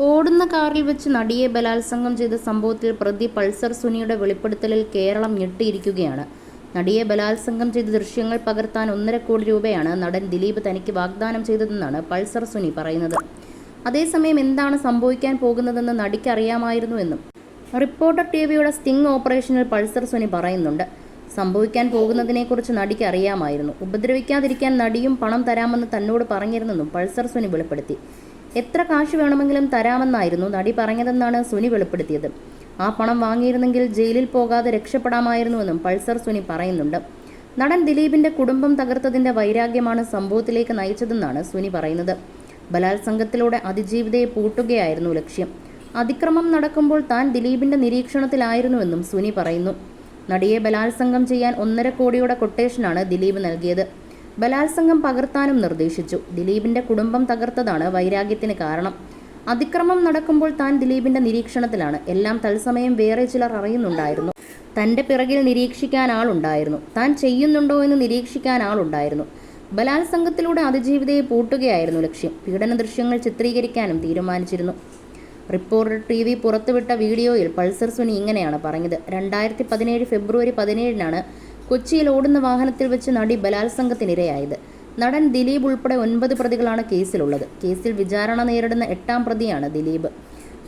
ഓടുന്ന കാറിൽ വെച്ച് നടിയെ ബലാത്സംഗം ചെയ്ത സംഭവത്തിൽ പ്രതി പൾസർ സുനിയുടെ വെളിപ്പെടുത്തലിൽ കേരളം ഞെട്ടിയിരിക്കുകയാണ്. നടിയെ ബലാത്സംഗം ചെയ്ത ദൃശ്യങ്ങൾ പകർത്താൻ 1.5 കോടി രൂപയാണ് നടൻ ദിലീപ് തനിക്ക് വാഗ്ദാനം ചെയ്തതെന്നാണ് പൾസർ സുനി പറയുന്നത്. അതേസമയം എന്താണ് സംഭവിക്കാൻ പോകുന്നതെന്ന് നടിക്ക് അറിയാമായിരുന്നുവെന്നും റിപ്പോർട്ടർ ടിവിയുടെ സ്റ്റിംഗ് ഓപ്പറേഷനിൽ പൾസർ സുനി പറയുന്നുണ്ട്. സംഭവിക്കാൻ പോകുന്നതിനെക്കുറിച്ച് നടിക്ക് അറിയാമായിരുന്നു. ഉപദ്രവിക്കാതിരിക്കാൻ നടിയും പണം തരാമെന്ന് തന്നോട് പറഞ്ഞിരുന്നെന്നും പൾസർ സുനി വെളിപ്പെടുത്തി. എത്ര കാശ് വേണമെങ്കിലും തരാമെന്നായിരുന്നു നടി പറഞ്ഞതെന്നാണ് സുനി വെളിപ്പെടുത്തിയത്. ആ പണം വാങ്ങിയിരുന്നെങ്കിൽ ജയിലിൽ പോകാതെ രക്ഷപ്പെടാമായിരുന്നുവെന്നും പൾസർ സുനി പറയുന്നുണ്ട്. നടൻ ദിലീപിന്റെ കുടുംബം തകർത്തതിന്റെ വൈരാഗ്യമാണ് സംഭവത്തിലേക്ക് നയിച്ചതെന്നാണ് സുനി പറയുന്നത്. ബലാത്സംഗത്തിലൂടെ അതിജീവിതയെ പൂട്ടുകയായിരുന്നു ലക്ഷ്യം. അതിക്രമം നടക്കുമ്പോൾ താൻ ദിലീപിന്റെ നിരീക്ഷണത്തിലായിരുന്നുവെന്നും സുനി പറയുന്നു. നടിയെ ബലാത്സംഗം ചെയ്യാൻ 1.5 കോടിയുടെ കൊട്ടേഷനാണ് ദിലീപ് നൽകിയത്. ബലാത്സംഗം പകർത്താനും നിർദ്ദേശിച്ചു. ദിലീപിന്റെ കുടുംബം തകർത്തതാണ് വൈരാഗ്യത്തിന് കാരണം. അതിക്രമം നടക്കുമ്പോൾ താൻ ദിലീപിന്റെ നിരീക്ഷണത്തിലാണ്. എല്ലാം തത്സമയം വേറെ ചിലർ അറിയുന്നുണ്ടായിരുന്നു. തന്റെ പിറകിൽ നിരീക്ഷിക്കാൻ ആളുണ്ടായിരുന്നു. താൻ ചെയ്യുന്നുണ്ടോ എന്ന് നിരീക്ഷിക്കാൻ ആളുണ്ടായിരുന്നു. ബലാത്സംഗത്തിലൂടെ അതിജീവിതയെ പൂട്ടുകയായിരുന്നു ലക്ഷ്യം. പീഡന ദൃശ്യങ്ങൾ ചിത്രീകരിക്കാനും തീരുമാനിച്ചിരുന്നു. റിപ്പോർട്ടർ ടിവി പുറത്തുവിട്ട വീഡിയോയിൽ പൾസർ സുനി ഇങ്ങനെയാണ് പറഞ്ഞത്. 2017 ഫെബ്രുവരി 17-നാണ് കൊച്ചിയിൽ ഓടുന്ന വാഹനത്തിൽ വെച്ച് നടി ബലാത്സംഗത്തിനിരയായത്. നടൻ ദിലീപ് ഉൾപ്പെടെ 9 പ്രതികളാണ് കേസിലുള്ളത്. കേസിൽ വിചാരണ നേരിടുന്ന 8ാം പ്രതിയാണ് ദിലീപ്.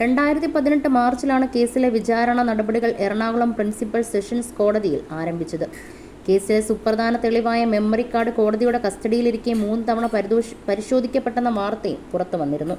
2018 മാർച്ചിലാണ് കേസിലെ വിചാരണ നടപടികൾ എറണാകുളം പ്രിൻസിപ്പൽ സെഷൻസ് കോടതിയിൽ ആരംഭിച്ചത്. കേസിലെ സുപ്രധാന തെളിവായ മെമ്മറി കാർഡ് കോടതിയുടെ കസ്റ്റഡിയിലിരിക്കെ 3 തവണ പരിശോധിക്കപ്പെട്ടെന്ന വാർത്തയും പുറത്തു വന്നിരുന്നു.